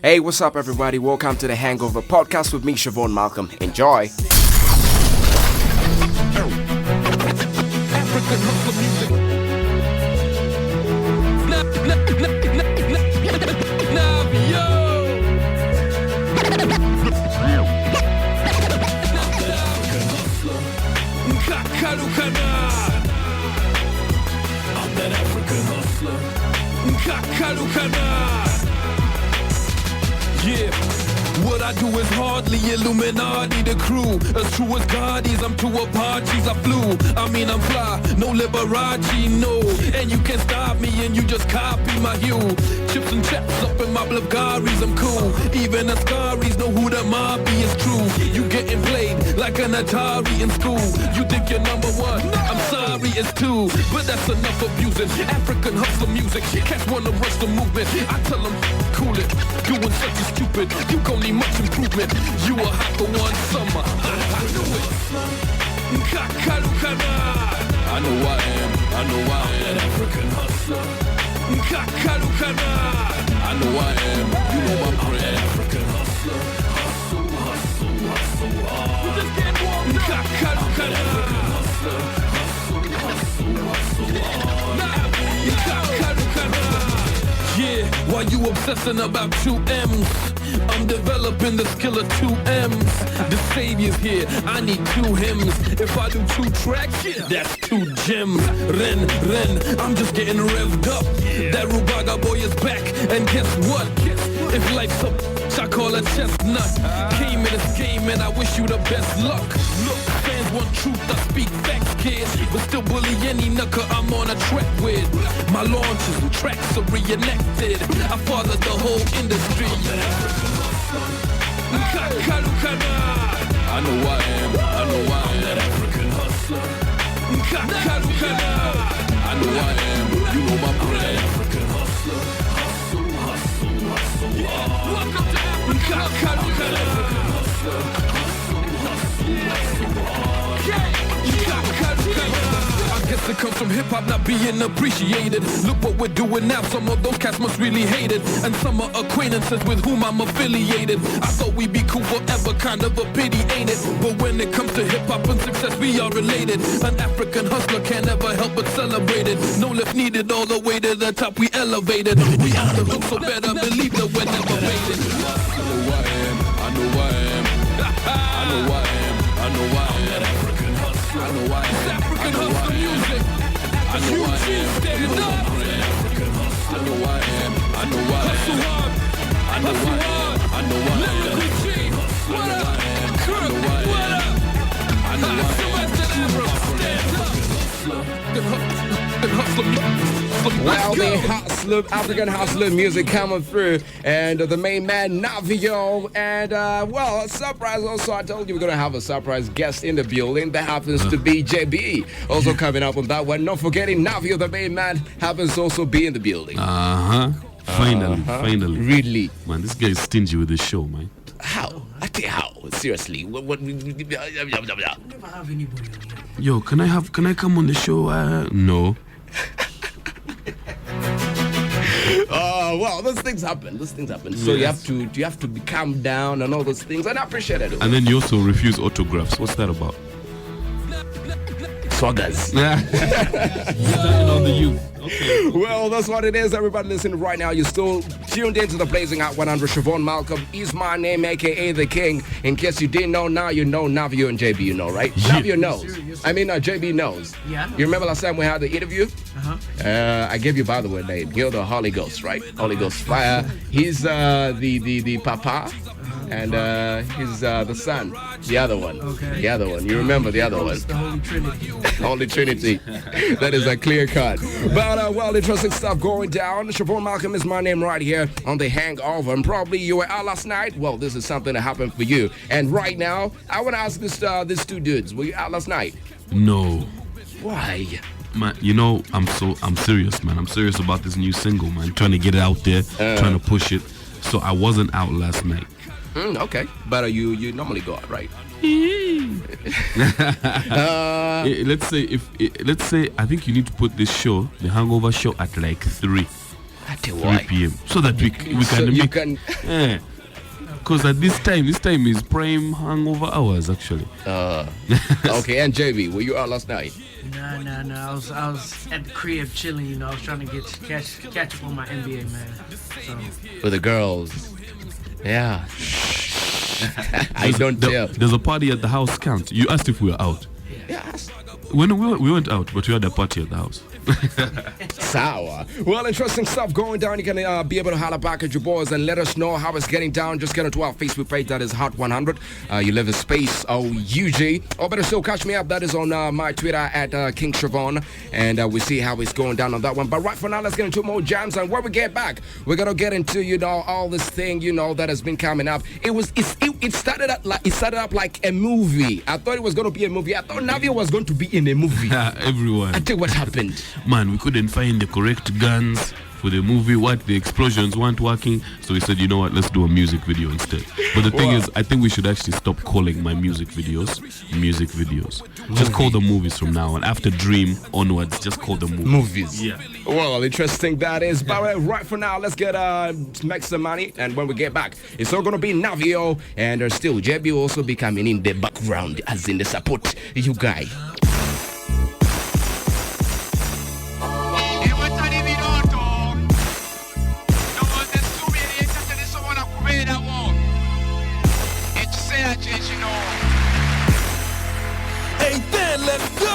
Hey, what's up, everybody? Welcome to the Hangover podcast with me, Shovon Malcolm. Enjoy. African hustle music. Navio. I'm that African hustler. Yeah, what I do is hardly Illuminati, the crew. As true as God is, I'm two Apaches, I flew. I mean, I'm fly, no Liberace, no. And you can't stop me and you just copy my hue. Chips and chaps up in my Bulgaris, I'm cool. Even the Scaries know who the mob is true. You getting played like an Atari in school. You think you're number one, I'm sorry, it's two. But that's enough abusing. African hustle music, cats wanna rush the movement. I tell them, cool it, doing such a stupid. You gon' need much improvement. You a hot for one summer. I know it. I know I am. I know I am. That African hustler. I know I am. You know my brand. African hustler. Hustle, hustle, hustle hard. You just can't walk up. African hustler. Hustle, hustle, hustle hard. Yeah, while you obsessing about 2 M's, I'm developing the skill of 2 M's. The savior's here, I need 2 hymns. If I do 2 tracks, that's 2 gems. Ren, I'm just getting revved up. That Rubaga boy is back, and guess what? If life's a I call a chestnut. Came in this game and I wish you the best luck. Look, fans want truth, I speak facts, kids. But still bully any knucker I'm on a track with. My launches and tracks are reenacted. I fathered the whole industry. I know I am, I know I am. That African hustler. I know I am, you know my brand. African hustler. Hustle, hustle, hustle hard. Welcome to I guess it comes from hip-hop not being appreciated. Look what we're doing now, some of those cats must really hate it. And some are acquaintances with whom I'm affiliated. I thought we'd be cool forever, kind of a pity, ain't it? But when it comes to hip-hop and success, we are related. An African hustler can't ever help but celebrate it. No lift needed, all the way to the top, we elevated. We out the hook, so better believe that we're never faded. I know I am. I know I am. I know I am. That African hustler. I know I am. African hustler music. I know I am. You know I'm African hustler. I know I am. I know I am. Hustle hard. I know I am. I know I am. What up? Kirk, what up? I know I am. Well, the African hustler music coming through, and the main man Navio, and well, a surprise also. I told you we're gonna have a surprise guest in the building. That happens to be JB, also coming up on that one. Not forgetting Navio, the main man, happens to also be in the building. Finally. Really? Man, this guy is stingy with the show, man. How? I think how? Seriously? What? Never have anybody. Yo, can I come on the show? No. Well, those things happen. So Yes. you have to be calm down and all those things, and I appreciate it. And then you also refuse autographs. What's that about? Swaggers. Starting on the youth. Okay. Well, that's what it is. Everybody listening right now, you're still tuned into the Blazing Out 100. Shovon Malcolm is my name, a.k.a. The King. In case you didn't know, now you know. Navio and JB, you know, right? Yeah. Navio knows. I mean, JB knows. Yeah, I know. You remember last time we had the interview? Uh-huh. I gave you, by the way, name. You're the Holy Ghost, right? Holy Ghost Fire. He's the papa. And he's the son, the other one. Okay. The other one. You remember the other one? The Holy Trinity. Holy Trinity. That is a clear cut. But, well, interesting stuff going down. Shovon Malcolm is my name right here on the Hangover. And probably you were out last night. Well, this is something that happened for you. And right now, I want to ask these 2 dudes. Were you out last night? No. Why? Man, you know, I'm serious, man. I'm serious about this new single, man. Trying to get it out there, trying to push it. So I wasn't out last night. Okay. But you normally go out, right? Let's say I think you need to put this show, the Hangover show, at like 3. Until 3 p.m. so that we can So you make. can. Yeah. Because at this time is prime hangover hours actually. Okay, and JB, were you out last night? Nah. I was at the crib chilling. You know, I was trying to catch up on my NBA, man. So With the girls? Yeah. I don't tell. There's a party at the house. Can't you asked if we were out? Yes. When we went out, but we had a party at the house. Sour. Well, interesting stuff going down. You can be able to holler back at your boys and let us know how it's getting down. Just get into our Facebook page. That is Hot 100. You live in space UG. Or better still, catch me up. That is on my Twitter at King Shovon. And we see how it's going down on that one. But right for now, let's get into more jams. And when we get back, we're going to get into, all this thing, that has been coming up. It started up like a movie. I thought it was going to be a movie. I thought Navio was going to be in a movie. Everyone. I tell you what happened. Man, we couldn't find the correct guns for the movie. The explosions weren't working, so we said, you know what, let's do a music video instead. But the thing is, I think we should actually stop calling my music videos. Just call them movies from now on. After Dream onwards, just call them movies. Yeah. Well, interesting that is. But right for now, let's get make some money. And when we get back, it's all gonna be Navio, and still JB will also be coming in the background, as in the support you guys. Hey, then let's go!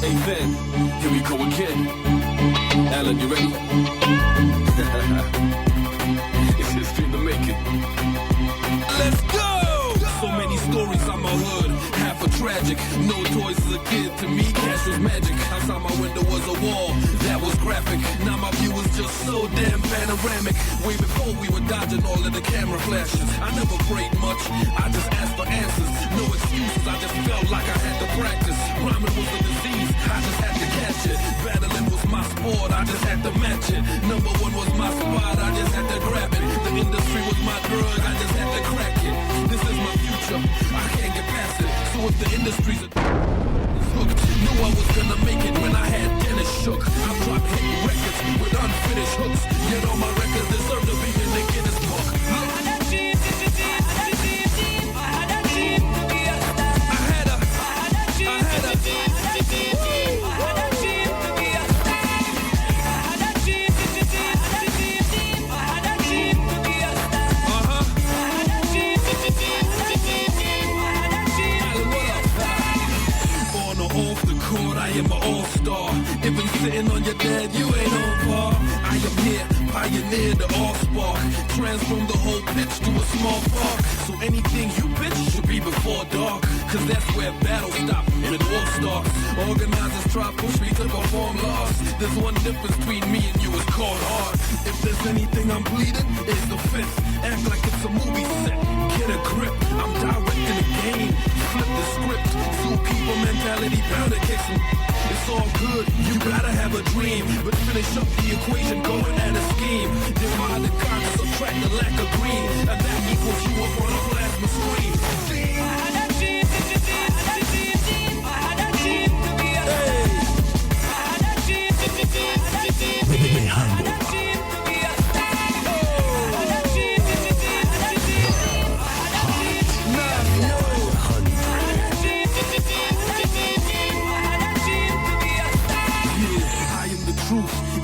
Hey, then, here we go again. Alan, you ready? It's history in the making. Let's go! So many stories on my hood, half a tragic. No toys as a kid, to me cash was magic. Outside my window was a wall, that was graphic. Now my view is just so damn panoramic. Way before we were dodging all of the camera flashes. I never prayed much, I just asked for answers. No excuses, I just felt like I had to practice. Rhyming was a disease, I just had to catch it. Battling was my sport, I just had to match it. Number one was my spot, I just had to grab it. The industry was my drug, I just had to crack it. This is my future, I can't get past it. So if the industry's hooked, knew I was gonna make it when I had Dennis shook. I dropped hit records with unfinished hooks. Yet all my records deserve to be in the Guinness book. Look. I am an all-star. Even sitting on your dad, you ain't on par. I am here, pioneer the all-spark. Transform the whole pitch to a small park. So anything you pitch should be before dark. Cause that's where battles stop and war starts. Organizers try push me to perform lost. There's one difference between me and you, it's called art. If there's anything I'm bleeding, it's the fifth. Act like it's a movie set. Get a grip, I'm directing the game. Flip the script, zookeeper mentality, powder kicks. It's all good, you gotta have a dream. But finish up the equation, going at a scheme. Divide the cards, subtract the lack of green. And that equals you up on a plasma screen.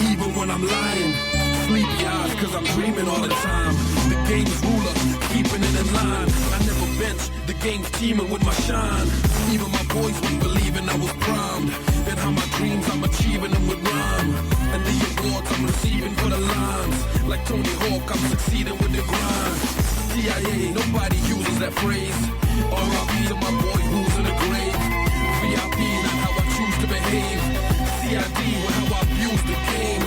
Even when I'm lying, sleepy eyes cause I'm dreaming all the time. The game's ruler, keeping it in line. I never bench, the game's teaming with my shine. Even my boys weren't believing I was primed. And how my dreams I'm achieving them with rhyme. And the awards I'm receiving for the lines. Like Tony Hawk, I'm succeeding with the grind. CIA, nobody uses that phrase. R.I.P. to my boy who's in the grave. VIP, not how I choose to behave. CID, with how I abuse the game.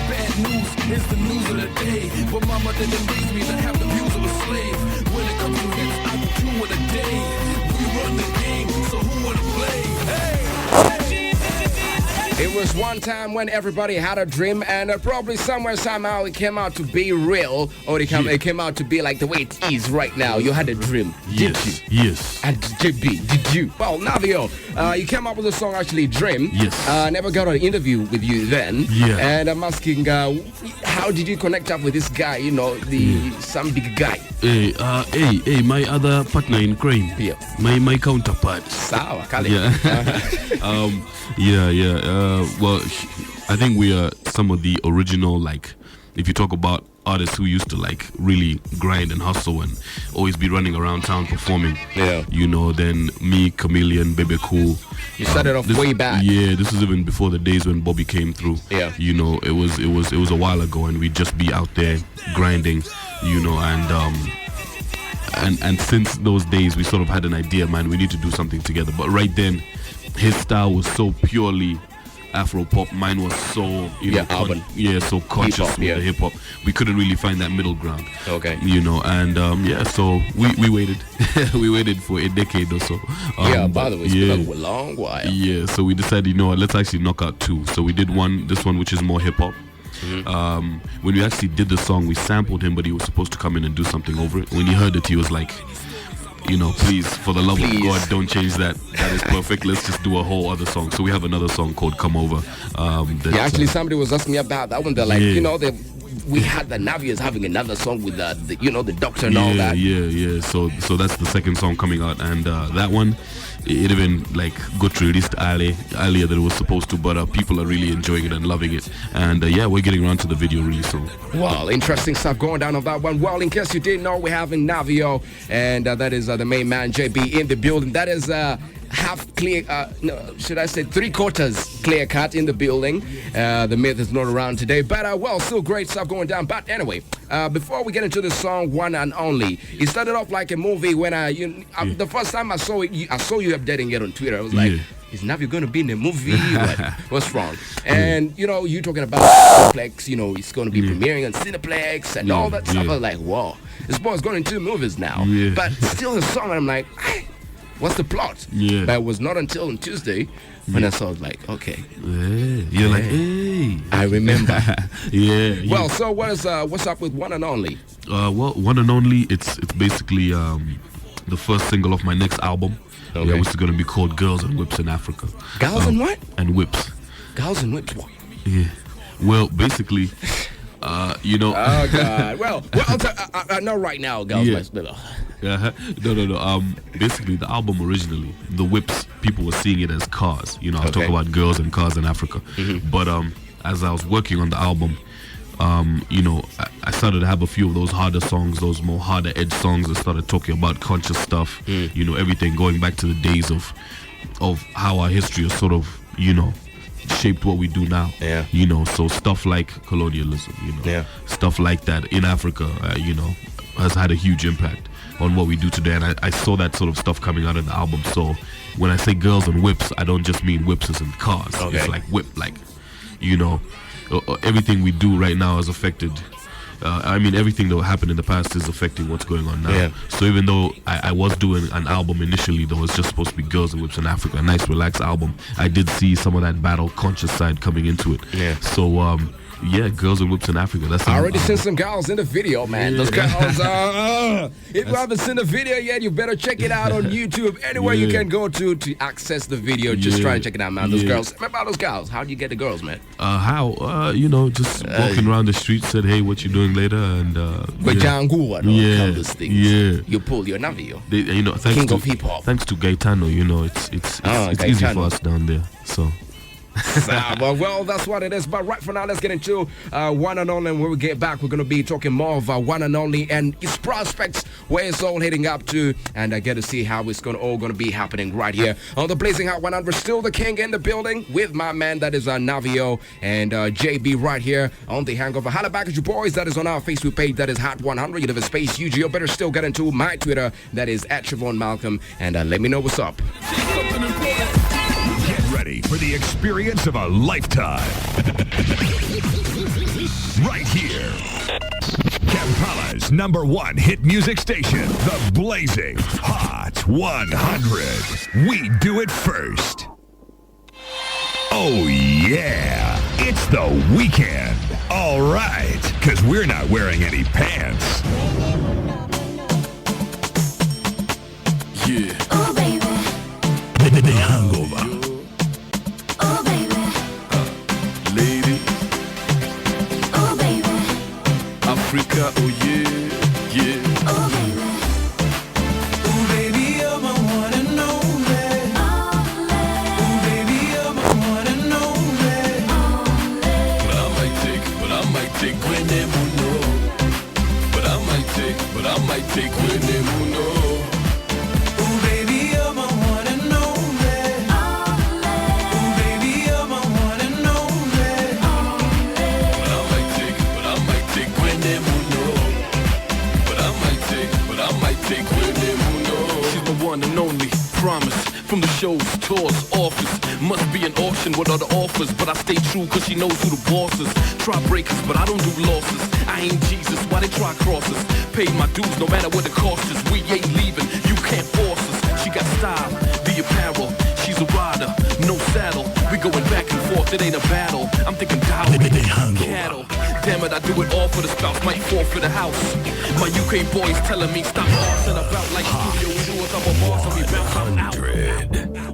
Bad news is the news of the day. But mama didn't raise me to have the views of a slave. When it comes to hits, I do two in a day. We run the game, so who wanna play? It was one time when everybody had a dream, and probably somewhere, somehow, it came out to be real, or it came out to be like the way it is right now. You had a dream, did you? Yes. And JB, did you? Well, Navio, you came up with the song actually Dream. Yes. Never got an interview with you then. Yeah. And I'm asking, how did you connect up with this guy? You know, some big guy. Hey, my other partner in crime. Yeah. My counterpart. Sawa, Kale. Yeah. Well, I think we are some of the original, like, if you talk about artists who used to like really grind and hustle and always be running around town performing. Yeah. You know, then me, Chameleon, Bebe Cool. You started off way back. Yeah, this was even before the days when Bobby came through. Yeah. You know, it was a while ago, and we'd just be out there grinding, you know, and since those days we sort of had an idea, man, we need to do something together. But right then, his style was so purely Afro pop. Mine was so urban. So conscious Hip-hop, with the hip hop. We couldn't really find that middle ground. Okay. You know, and so we waited. We waited for a decade or so. By the way, it's been a long while. Yeah, so we decided, you know what, let's actually knock out two. So we did this one which is more hip hop. Mm-hmm. When we actually did the song, we sampled him, but he was supposed to come in and do something over it. When he heard it, he was like, you know, please, for the love of God, don't change that. That is perfect. Let's just do a whole other song. So we have another song called Come Over. Actually, somebody was asking me about that one. They're like, you know, we had the Navios having another song with the doctor and all that. Yeah. So that's the second song coming out, and that one, it had been like got released earlier than it was supposed to, but people are really enjoying it and loving it, and we're getting around to the video really soon. Well, interesting stuff going down on that one. Well, in case you didn't know, we're having Navio, and that is the main man JB in the building. That is half clear, should I say 3/4 clear cut in the building. The myth is not around today, but still great stuff going down. But anyway, before we get into the song One and Only, it started off like a movie when the first time I saw you updating it on Twitter. I was like, is Navio going to be in the movie? What's wrong? And you talking about Cineplex, it's going to be premiering on Cineplex and all that stuff. I was like, whoa, this boy's going into movies now. But still the song, and I'm like, what's the plot? But it was not until on Tuesday when I saw it, like, okay. You're like, hey. I remember. Well, so what's up with One and Only? One and Only, it's basically the first single of my next album. Okay. Which is going to be called Girls and Whips in Africa. Girls and what? And Whips. Girls and Whips, what? Yeah. Well, basically, you know. Oh, God. Well, I know right now, Girls No. Basically, the album originally, the Whips, people were seeing it as cars. You know, I talk about girls and cars in Africa. Mm-hmm. But as I was working on the album, I started to have a few of those harder songs, those more harder edge songs that started talking about conscious stuff. Everything going back to the days of how our history is sort of, shaped what we do now. So stuff like colonialism, stuff like that in Africa, has had a huge impact on what we do today, and I saw that sort of stuff coming out in the album. So when I say girls and whips, I don't just mean whips as in cars. It's like whip, like, everything we do right now is affected. Everything that happened in the past is affecting what's going on now. So even though I was doing an album initially, though it's just supposed to be Girls and Whips in Africa, a nice relaxed album, I did see some of that battle conscious side coming into it. So Girls and Whips in Africa. That's I already seen some girls in the video, man. Those girls if you haven't seen the video yet, you better check it out on YouTube. Anywhere you can go to access the video, just try and check it out, man. Those girls. What about those girls? How do you get the girls, man? Just walking around the street, said, hey, what you doing later? And those things. You pull your Navio. King of hip hop. Thanks to Gaetano, it's easy for us down there. So well, that's what it is. But right for now, let's get into One and Only. And when we get back, we're going to be talking more of One and Only and its prospects, where it's all heading up to, and I get to see how it's all going to be happening right here on the Blazing Hot 100. Still the king in the building with my man, that is Navio, and JB right here on the Hangover. Holla back at you boys. That is on our Facebook page. That is Hot 100. You have a space UGO. Better still get into my Twitter. That is at Shovon Malcolm, and let me know what's up. Get ready for the experience of a lifetime. Right here. Kampala's #1 hit music station, the Blazing Hot 100. We do it first. Oh, yeah. Yeah, it's the weekend. All right, because we're not wearing any pants. Yeah. Oh baby, The Hangover. oh baby, Lady, oh baby, Africa, oh yeah, yeah. oh baby. Ooh, baby, you're my one and only. Ooh, baby, you're my one and only. But I might take when they know. But I might take when they know. Ooh, baby, you're my one and only. Ooh, baby, you're my one and only. But I might take when they know. But I might take when they know. She's my one and only, promise. From the shows, tours, office. Must be an auction with other offers. But I stay true cause she knows who the boss is. Try breakers, but I don't do losses. I ain't Jesus, why they try crosses? Paid my dues no matter what the cost is. We ain't leaving, you can't force us. She got style, the apparel. She's a rider, no saddle. We going back and forth, it ain't a battle. I'm thinking dowry, cattle. Damn it, I do it all for the spouse, might fall for the house. My UK boys telling me stop bossing about like studio. We do a couple bars and we bounce out.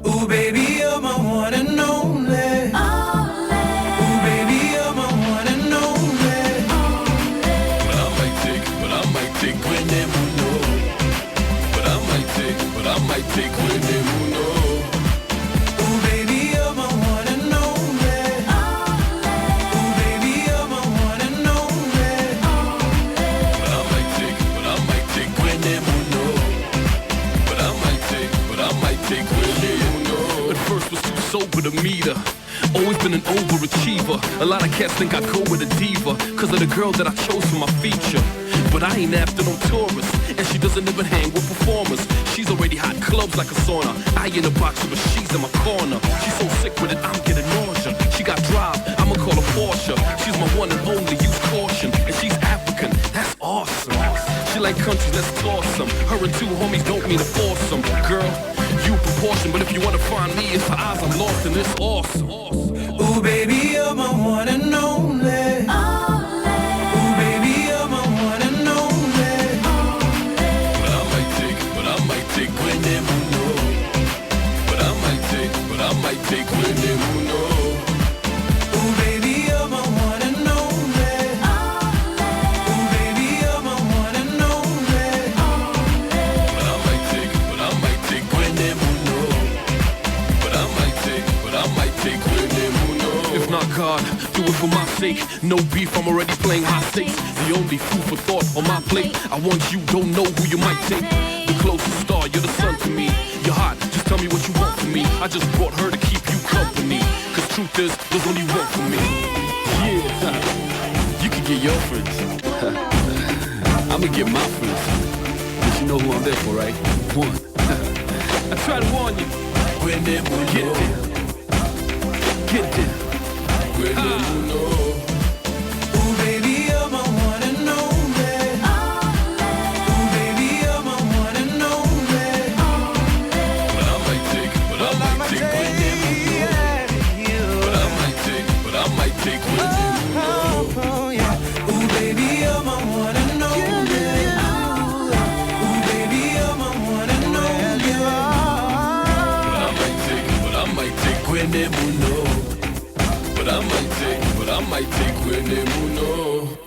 Ooh, baby, you're my one and only. Ooh, baby, you're my one and only. But I might take when they know. But I might take when they know. Ooh, baby, you're my one and only. Ooh, baby, you're my one and only. But I might take when they know. But I might take when they know. At first was too sober to meet her. Always been an overachiever. A lot of cats think I go with a diva cause of the girl that I chose for my feature. But I ain't after no tourists, and she doesn't even hang with performers. She's already hot clubs like a sauna. I in a box but she's in my corner. She's so sick with it, I'm getting nausea. She got drive, I'ma call her Porsche. She's my one and only, use caution. And she's African, that's awesome. She like country, let's toss some. Her and two homies don't mean to force them. Girl, you proportion, but if you wanna find me, it's her eyes I'm lost and it's awesome. Ooh, baby, you're my one and only. Ooh, baby, you're my one and only. But I might take when they know. But I might take when they know. Ooh, baby, you're my one and only. Ooh, baby, you're my one and only. But I might take when they know. But I might take when they know. If not God, do it for my sake. No beef, I'm already playing high stakes. The only food for thought on my plate. I want you, don't know who you might take. The closest star, you're the sun to me. You're hot, just tell me what you want from me. I just brought her to keep you company. Cause truth is, there's only one for me. Yeah, you can get your friends. I'ma get my friends. But you know who I'm there for, right? One. I try to warn you. When they will get there. Get there. When they will know. Ooh, baby, you're my one and only. Ooh, baby, you're my one and only. But I might take when they will know. But I might take when they will know. Ooh, baby, you're my one and only. Ooh, baby, you're my one and only. But I might take when they will know. But I might take when they will know.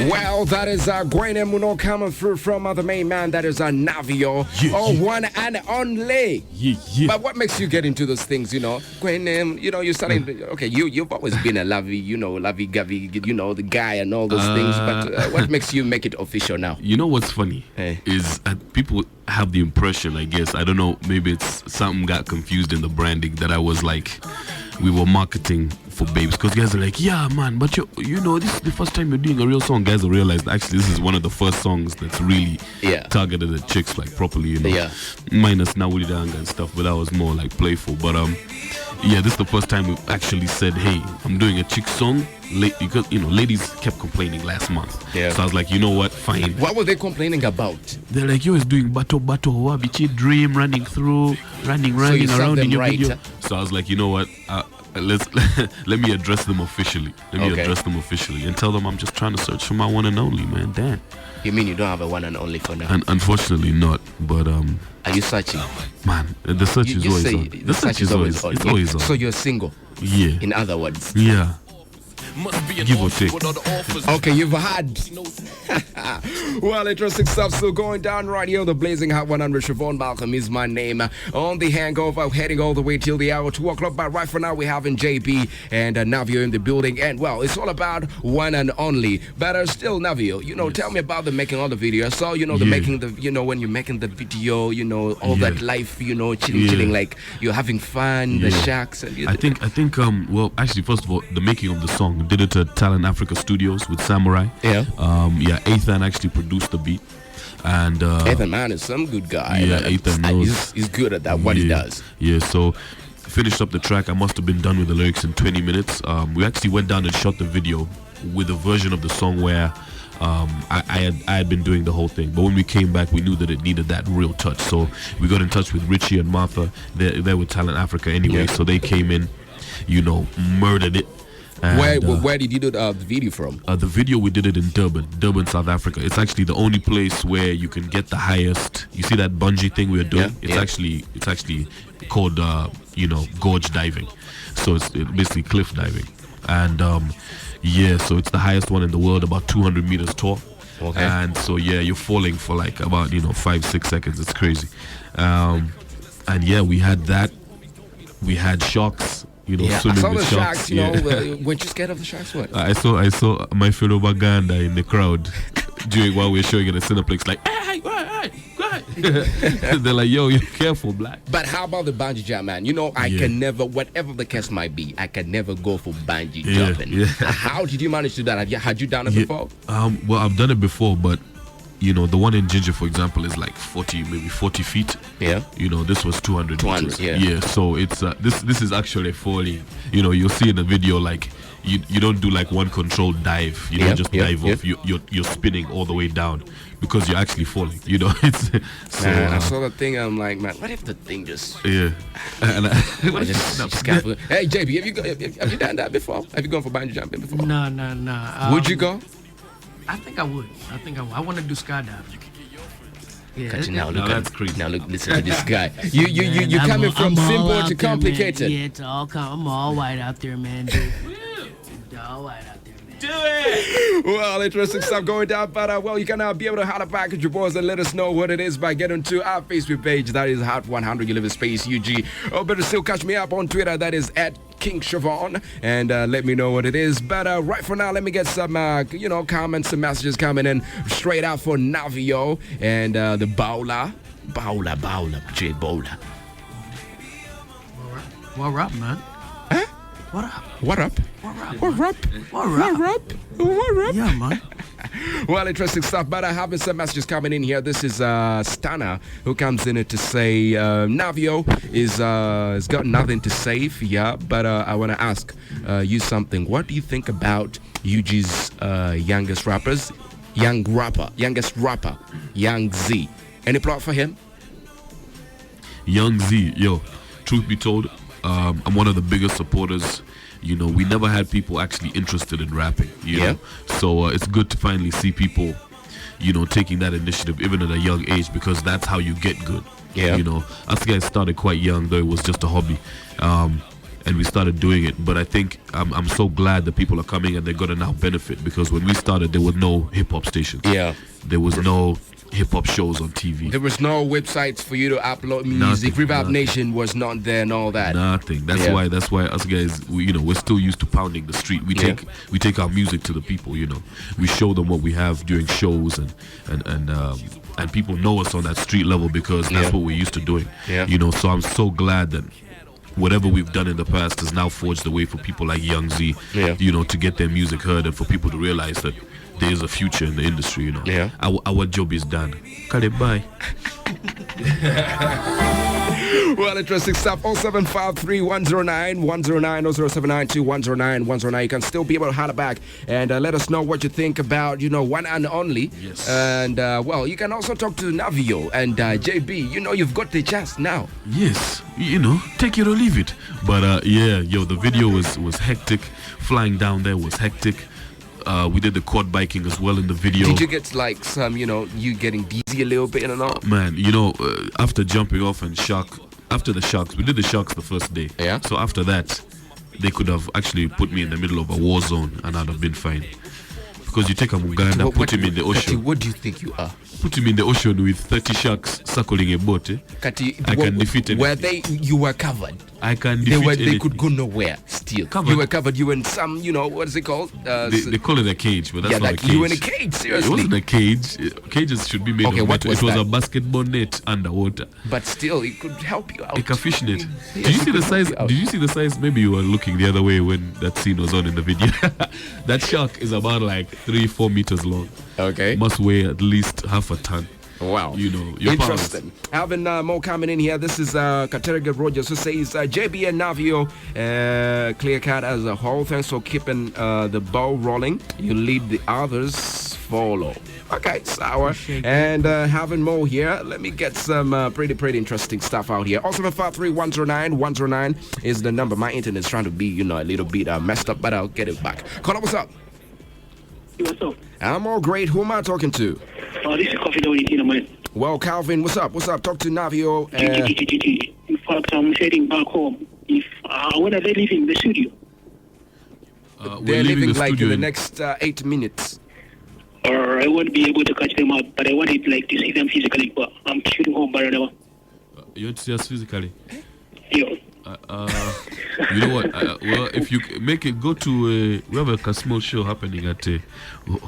Well, that is Gwene Muno coming through from the main man. That is Navio. One and only. But what makes you get into those things, you know? Gwene, you know, you're starting, okay, you've always been a lovey-govey, you know, the guy and all those things. But what makes you make it official now? You know what's funny is people have the impression, I guess, I don't know, maybe it's something got confused in the branding that I was like, we were marketing for babes, because guys are like, yeah man, but you know, this is the first time you're doing a real song. Guys have realized actually this is one of the first songs that's really targeted at chicks like properly, you know, minus Nawulidanga and stuff, but that was more like playful. But yeah, this is the first time we've actually said, hey, I'm doing a chick song. Because ladies kept complaining last month. Yeah. So I was like, you know what, fine. What were they complaining about? They're like, you was doing bato wabichi dream, running you served around them in your right. video. So I was like, you know what, let me address them officially. And tell them I'm just trying to search for my one and only, man. Damn. You mean you don't have a one and only for now? And unfortunately not, but Are you searching? man, the search is always on. The search is always on. It's always on. So you're single, Yeah. in other words. Yeah. Must be an Give or offer take. with all the offers. Okay, you've had. Well, interesting stuff still going down right here. The Blazing Hot 100. Shovon Malcolm is my name. On the Hangover, heading all the way till the hour 2 o'clock. But right for now, we're having JB and Navio in the building. And well, it's all about one and only. But still, Navio, tell me about the making of the video. I saw, the Yeah. making the, when you're making the video, all Yeah. that life, chilling, like you're having fun, the Yeah. shacks. And I think well, actually, first of all, the making of the song, did it at Talent Africa Studios with Samurai. Yeah. Ethan actually produced the beat, and Ethan, man, is some good guy. Yeah, man. Ethan knows. He's good at that, what he does. Yeah, so finished up the track. I must have been done with the lyrics in 20 minutes. We actually went down and shot the video with a version of the song where I had been doing the whole thing, but when we came back, we knew that it needed that real touch. So we got in touch with Richie and Martha. They're with Talent Africa anyway, Yeah. so they came in, murdered it. And, Where did you do the video from? the video, we did it in Durban, South Africa. It's actually the only place where you can get the highest. You see that bungee thing we're doing? Yeah, It's actually called gorge diving. So it's basically cliff diving, and so it's the highest one in the world, about 200 meters tall. Okay. And so you're falling for like about 5-6 seconds. It's crazy. And we had that. We had sharks. I Swimming saw the with sharks. Yeah. Weren't you scared of the sharks? What? I saw my fellow Uganda in the crowd while we were showing it at Cineplex, like, hey, go ahead. They're like, yo, you're careful, black. But how about the bungee jump, man? I can never, whatever the case might be, I can never go for bungee jumping. Yeah. How did you manage to do that? Had you done it before? Well, I've done it before, but the one in Ginger, for example, is like 40 feet. Yeah. This was 200 meters. 200, yeah. So it's this is actually falling. You'll see in the video, like you don't do like one controlled dive. You don't just dive off. You're spinning all the way down because you're actually falling. It's so. Man, I saw the thing. I'm like, man, what if the thing just? Yeah. And I just can't. Hey, JB, have you done that before? Have you gone for bungee jumping before? No. Would you go? I think I would. I want to do skydiving. Yeah, Now look, that's crazy. Now look, listen to this guy. You coming from simple to complicated. Yeah, it's all I'm all white out there, man. Dude. All white out there, man. Do it! Well, interesting stuff going down, but you can now be able to holler back at your boys and let us know what it is by getting to our Facebook page. That is Hot 100. You live in space UG. Oh, better still catch me up on Twitter. That is at King Shovon, and let me know what it is. But right for now, let me get some comments and messages coming in straight out for Navio and the Bowler, J Bowler. What up, man? Huh? What up? What up? What up? Yeah, man. Well, interesting stuff, but I have some messages coming in here. This is Stana, who comes in to say Navio has got nothing to say, but I want to ask you something. What do you think about UG's youngest rapper, Young Z? Any plot for him? Young Z, truth be told, I'm one of the biggest supporters. We never had people actually interested in rapping, know? So it's good to finally see people, taking that initiative even at a young age, because that's how you get good. Yeah. Us guys started quite young, though it was just a hobby. And we started doing it. But I think I'm so glad that people are coming and they're going to now benefit, because when we started, there was no hip-hop stations. Yeah. There was no hip-hop shows on TV. There was no websites for you to upload music. Reverb Nation was not there and all that. Nothing. That's why us guys, we're still used to pounding the street. We take our music to the people. We show them what we have during shows, and people know us on that street level because that's what we're used to doing. Yeah. So I'm so glad that whatever we've done in the past has now forged the way for people like Young Z, to get their music heard, and for people to realize that there is a future in the industry. Yeah. Our job is done. Cut it, bye. Well, interesting stuff. 0753 109 109 0792 109 109. You can still be able to holler back and let us know what you think about, one and only. Yes. And, well, you can also talk to Navio and JB. You've got the chance now. Yes, take it or leave it. But the video was hectic. Flying down there was hectic. We did the quad biking as well in the video. Did you get like some, you getting dizzy a little bit and all? Man, after jumping off and after the sharks, we did the sharks the first day. Yeah. So after that, they could have actually put me in the middle of a war zone and I'd have been fine. Because you take a Uganda, put him in the ocean. What do you think you are? Put him in the ocean with 30 sharks circling a boat. I can defeat anything. Were you were covered? I can defeat anything. They could go nowhere still. Covered. You were covered. You were in some, what is it called? They call it a cage, but that's not a cage. You were in a cage, seriously. It wasn't a cage. Cages should be made of metal. It was a basketball net underwater. But still, it could help you out. Like a fish net. Did you see the size? Did you see the size? Maybe you were looking the other way when that scene was on in the video. That shark is about like 3-4 meters long. Okay. Must weigh at least half a ton. Wow. Your interesting. Having more coming in here. This is Katerega Rogers who says JB and Navio clear cut as a whole. Thanks for keeping the ball rolling. You lead, the others follow. Okay, sour. And having more here. Let me get some pretty interesting stuff out here. 0753 109 109 is the number. My internet is trying to be, a little bit messed up, but I'll get it back. Call up, what's up? What's up? I'm all great. Who am I talking to? This is Coffee Down, man. Well, Calvin, what's up? Talk to Navio. In fact, I'm heading back home. When are they leaving the studio? They're leaving like in the next 8 minutes. Or I won't be able to catch them up, but I wanted to see them physically. But I'm shooting home by now. You want to see us physically? Yeah. You know what? Well, if you make it, go to we have a small show happening at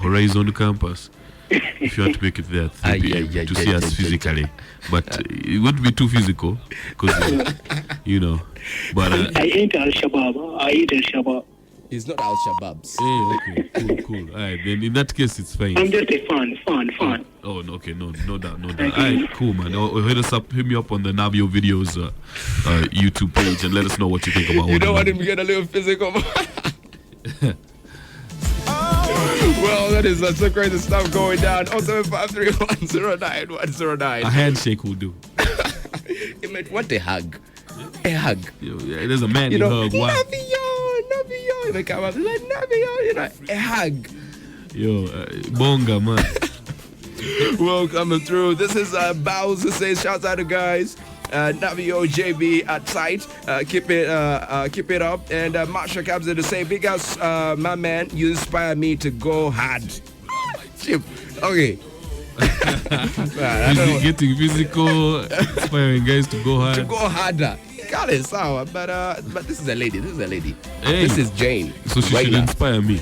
Horizon Campus. If you want to make it there, to see us physically, but it won't be too physical, because But I ain't Al Shabaab. It's not Al Shabaab's. Okay, cool. All right, then in that case, it's fine. I'm just a fan. Oh, okay, no doubt. All right, cool, man. Hit me up on the Navio videos YouTube page and let us know what you think about. You don't want him to get a little physical. Well, that is so crazy stuff going down. 0753 109 109. A handshake will do. What a hug. A hug. There's a man you hug. Wow. Navio. They come up like Navio, a hug. Bonga, man. Well, coming through. This is Bowser says, shouts out to guys. Navio JB at site. Keep it up. And Marsha comes in to say, big ups, my man. You inspire me to go hard. Chip. Okay. Getting physical, inspiring guys to go hard. To go harder. Got it, sour. But this is a lady. Hey. This is Jane. So she should inspire me.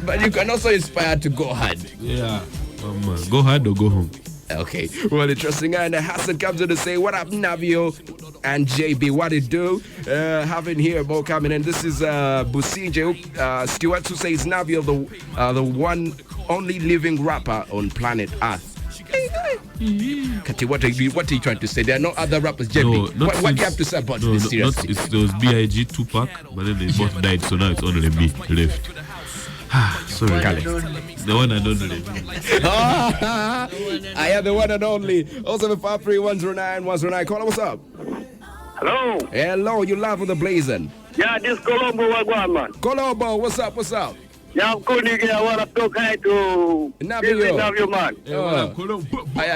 But you can also inspire to go hard. Yeah. Go hard or go home. Okay, well, interesting. And Hassan comes in to say, what up, Navio and JB? What it do? Having here more coming in. This is Busije Stewart who says Navio, the one only living rapper on planet Earth. Kati, what are you trying to say? There are no other rappers, JB. No, what do you have to say about this? Seriously, there was B.I.G. Tupac, but then they both died, so now it's only me left. Sorry, the one and only. I am the one and only. 0753 109 109. Caller, what's up? Hello, you live with the Blazing. Yeah, this Colombo Wagwan, man. Colombo, what's up? Yeah, I'm calling you. I want to talk to Navio, man.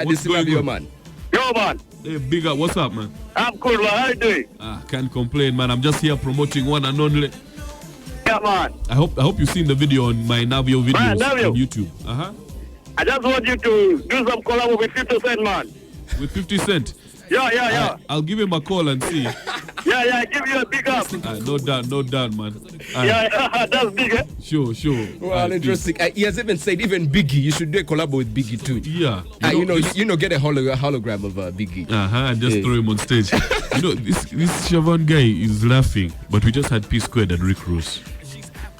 This is Navio, man. Yo, man. Hey, big up, what's up, man? I'm cool, man. How you doing? Can't complain, man. I'm just here promoting one and only. Yeah, man. I hope you've seen the video on my Navio videos on YouTube. I just want you to do some collab with 50 Cent, man. With 50 Cent? Yeah. I'll give him a call and see. Yeah, give you a big up. No doubt, man. That's big, eh? Sure. Well, interesting. He has even said, even Biggie, you should do a collab with Biggie too. Yeah. Get a hologram of Biggie. And just throw him on stage. This Shovon guy is laughing, but we just had P Squared and Rick Ross.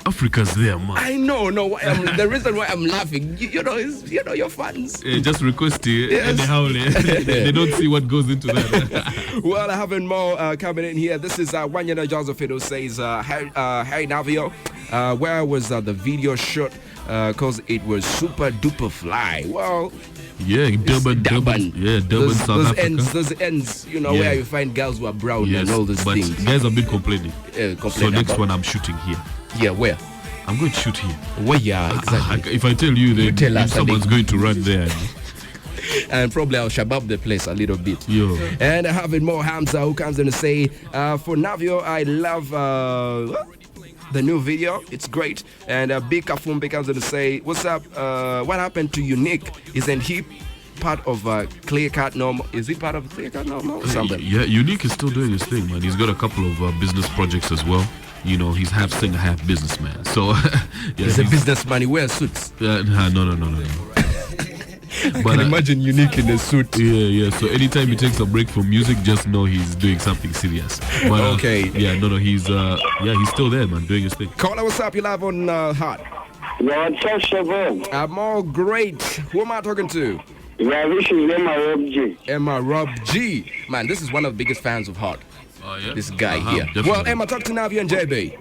Africa's there, man. I know. No, the reason why I'm laughing, you know, is your fans. Just request it and they howl it. They don't see what goes into that. Well, having more coming in here. This is Wanyana Josephine who says, "Hey Navio, where was the video shot? Cause it was super duper fly." Well. Yeah, Durban. Yeah, Durban, South Africa. Those ends, you know, where you find girls who are brown and all those things. Guys have been complaining. So next one I'm shooting here. Yeah, where? I'm going to shoot here. Where? Yeah, exactly. If I tell you, then tell us, someone's going to run there. And probably I'll shabab the place a little bit. Yo. And having more Hamza who comes in to say, for Navio, I love the new video. It's great. And Big Kafumbi comes in to say, what's up? What happened to Unique? Isn't he part of Clear Cut Normal? Is he part of Clear Cut Normal or something? Yeah, Unique is still doing his thing, man. He's got a couple of business projects as well. You know, he's half singer, half businessman. So he's a businessman. He wears suits. No. I can imagine Unique in a suit. Yeah. So anytime he takes a break from music, just know he's doing something serious. But okay. He's still there, man, doing his thing. Caller, what's up? You live on Hot. Yeah, King Shovon. I'm all great. Who am I talking to? Yeah, this is Emma Rob G. Emma Rob G. Man, this is one of the biggest fans of Hot. Oh, yeah? This guy here. Definitely. Well, Emma, talk to Navio and JB.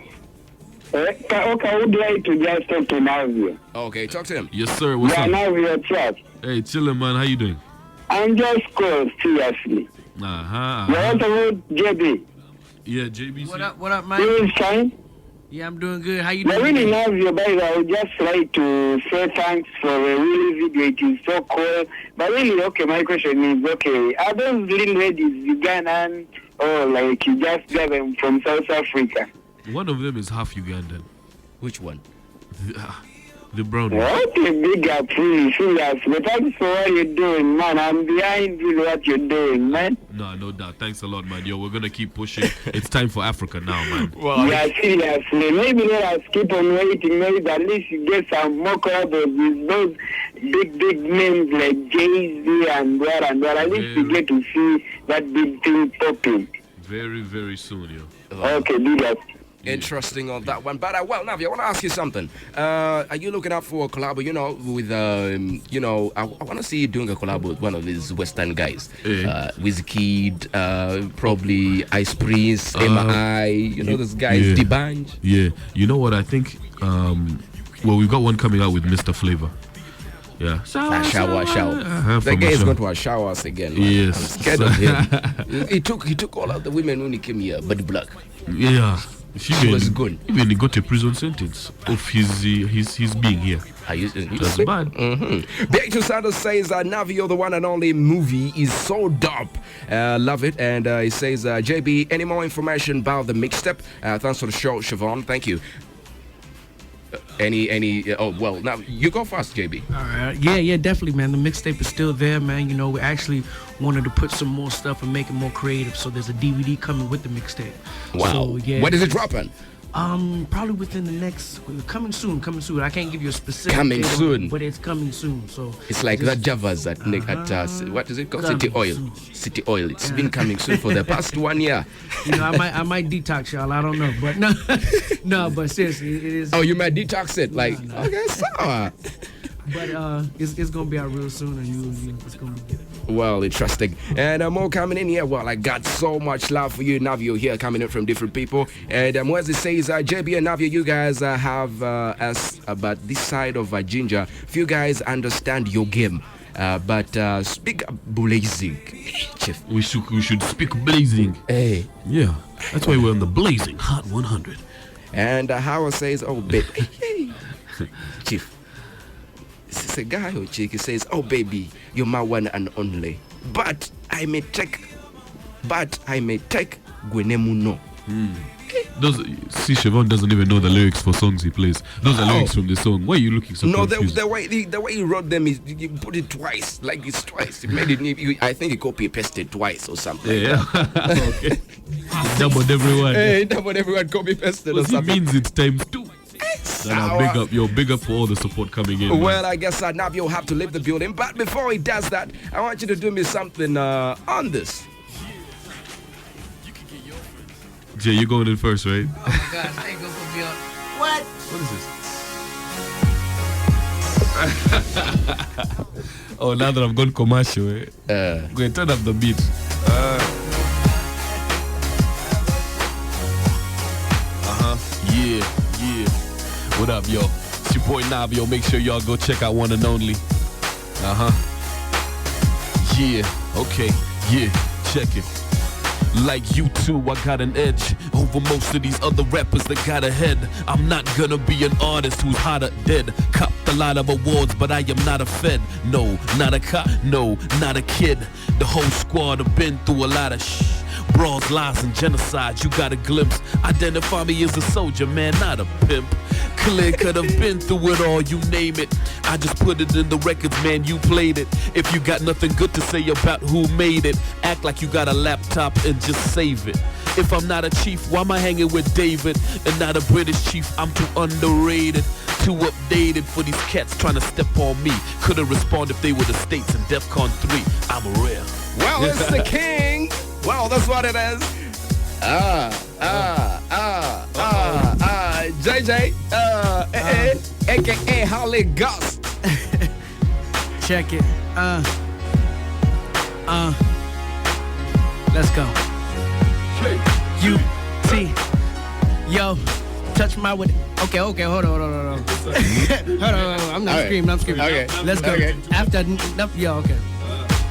Okay, I would like to just talk to Navio. Okay, talk to him. Yes, sir. What's up? Navio, chat. Hey, chillin', man. How you doing? I'm just called, seriously. Uh-huh. What about JB? Yeah, JB. What up, man? You fine? Yeah, I'm doing good. How you Yeah, doing? really Navio, by the way, I would just like to say thanks for a really video. It is so cool. But really, okay, my question is, okay, are those little ladies Ugandan or like you just got them from South Africa? One of them is half Ugandan. Which one? The brown one. Okay, big up, really, serious. But thanks for what you're doing, man. I'm behind really what you're doing, man. No doubt. Thanks a lot, man. Yo, we're going to keep pushing. It's time for Africa now, man. Well, Yeah, seriously. Maybe let us keep on waiting. Maybe at least you get some more collabs with those big names like Jay-Z and what. At least you get to see that big thing popping. Very, very soon, yo. Okay, big up. interesting on that one. But well, Navi, I want to ask you something. Are you looking up for a collab? You know, with I want to see you doing a collab with one of these Western guys. Wizkid, probably Ice Prince, MI. You know those guys, yeah. D'banj. Yeah, you know what I think? Well, we've got one coming out with Mr. Flavor. Yeah. Shower. The guy is going to shower us again. Man. Yes. I'm scared of him. He took all of the women when he came here, but black. Yeah. She was good. Even he got a prison sentence of his being here. That's bad. Big to Santos says Navio, the one and only movie, is so dope. Love it. And he says, JB, any more information about the mixtape? Thanks for the show, Shovon. Thank you. Now you go first, JB. All right. Yeah, definitely, man. The mixtape is still there, man. You know, we actually wanted to put some more stuff and make it more creative. So there's a DVD coming with the mixtape. Wow. So, yeah, when is it dropping? Probably within the next coming soon. I can't give you a specific Coming date on soon. it, but it's coming soon. So It's like that Javas at what is it called? Coming City Oil. soon. City Oil. It's been coming soon for the past 1 year. You know, I might detox y'all. I don't know, but no, but seriously, it is. Oh, you might detox it. Like, okay, sour. But it's gonna be out real soon, and it's gonna be good. Well, interesting. And more coming in here. Well, I got so much love for you, Navio, here coming in from different people. And Mwezi says, JB and Navio, you guys have us about this side of Ginger. Few guys understand your game. But speak blazing, Chief. We should speak blazing. Hey. Yeah. That's why we're on the Blazing Hot 100. And Howard says, oh, baby. Chief. It's a guy who chick. He says, oh, baby, you're my one and only. But I may take Gwenemuno. See, Shovon doesn't even know the lyrics for songs he plays. Those are lyrics from the song. Why are you looking so No, confused? the way he wrote them is you put it twice, like it's twice. He made it. I think he copy pasted twice or something. Yeah. Okay. Doubled everyone. Hey, doubled everyone copy pasted or He something. means it's times 2. Then I'll big up for all the support coming in. Well, I guess Navio will have to leave the building. But before he does that, I want you to do me something on this. Jay, you're going in first, right? Oh my gosh, I ain't gonna put me on. what? What is this? Oh, now that I've gone commercial, go ahead, turn up the beat. Yeah. What up, yo? It's your boy Navio. Make sure y'all go check out One and Only. Yeah, okay, yeah, check it. Like you two, I got an edge over most of these other rappers that got ahead. I'm not gonna be an artist who's hot or dead. Copped a lot of awards, but I am not a fed. No, not a cop, no, not a kid. The whole squad have been through a lot of brawls, lies, and genocide. You got a glimpse. Identify me as a soldier, man, not a pimp. Clear could have been through it all, you name it. I just put it in the records, man, you played it. If you got nothing good to say about who made it, act like you got a laptop and just save it. If I'm not a chief, why am I hanging with David and not a British chief? I'm too underrated, too updated for these cats trying to step on me. Could've responded if they were the States in DEFCON 3. I'm real. Well, it's the king. Well, that's what it is. JJ, aka Holly Gus. Check it. Let's go. U-T. Yo, touch my with. Okay, hold on. Hold on. I'm not screaming. Okay. Let's go. Okay. After, yo, okay.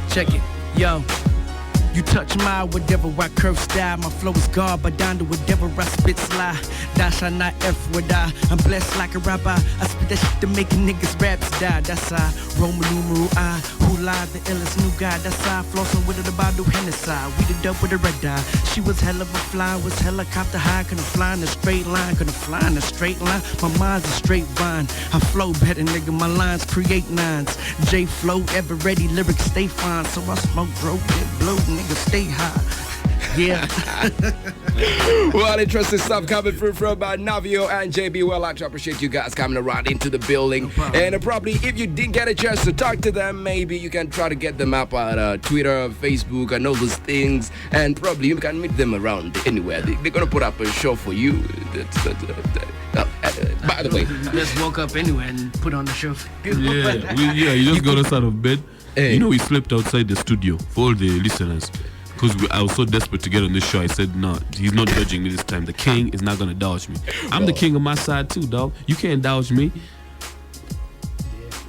Check it. Yo. You touch my whatever I curve style. My flow is God, but down to whatever I spit sly. Dash I not F with I. I'm blessed like a rabbi. I spit that shit to make niggas raps die. That's I. Roman numeral I. Who lied the illest new guy. That's I. Flossing with it about the Hennessy. We the dope with the red eye. She was hell of a fly. Was helicopter high. Couldn't fly in a straight line. Couldn't fly in a straight line. My mind's a straight vine. I flow better, nigga. My lines create nines. J flow ever ready. Lyrics stay fine. So I smoke, broke, get blow. Nigga, stay high. Yeah. Well, interesting stuff coming through from Navio and JB. Well, I appreciate you guys coming around into the building. And probably if you didn't get a chance to talk to them, maybe you can try to get them up on Twitter, Facebook, and all those things. And probably you can meet them around anywhere. They're going to put up a show for you. By the way, just woke up anyway and put on the show. Yeah, you just got us out of bed. Hey. You know, we slept outside the studio for all the listeners. Because I was so desperate to get on this show, I said, no, he's not dodging me this time. The king is not going to dodge me. I'm the king of my side too, dog. You can't dodge me.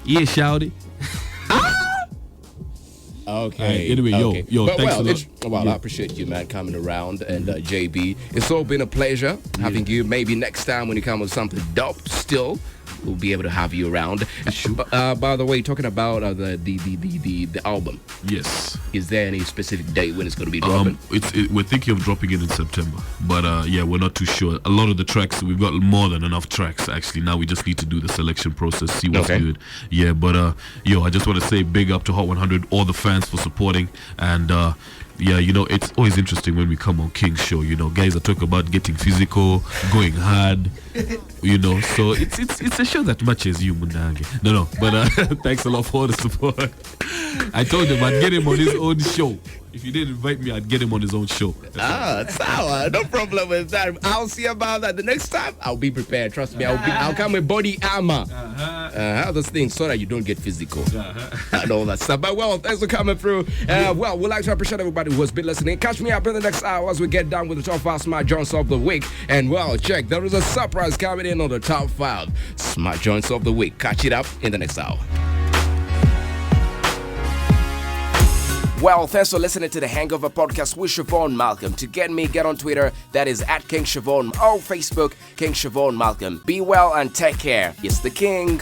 Yeah, shouty. Okay. Anyway, okay. yo, but thanks a lot. I appreciate you, man, coming around. And JB, it's all been a pleasure having you. Maybe next time when you come with something dope still, we'll be able to have you around. Sure. By the way, talking about the album. Yes. Is there any specific date when it's going to be dropping? We're thinking of dropping it in September, but yeah, we're not too sure. A lot of the tracks, we've got more than enough tracks actually. Now we just need to do the selection process, see what's good. Yeah, but I just want to say big up to Hot 100, all the fans for supporting, and yeah, you know, it's always interesting when we come on King's show. You know, guys are talking about getting physical, going hard. You know, so it's a show that matches you, Munange. No, but thanks a lot for all the support. I told him I'd get him on his own show. If you didn't invite me, I'd get him on his own show. Sour. No problem with that. I'll see about that. The next time, I'll be prepared. Trust me, I'll come with body armor. Those things so that you don't get physical and all that stuff. But well, thanks for coming through. Well, we'd like to appreciate everybody who has been listening. Catch me up in the next hour as we get down with the top 5 smart joints of the week. And well, check, there is a surprise coming in on the top 5 smart joints of the week. Catch it up in the next hour. Well, thanks for listening to the Hangover Podcast with Shovon Malcolm. To get me, get on Twitter. That is at King Shovon. Or Facebook, King Shovon Malcolm. Be well and take care. It's the King.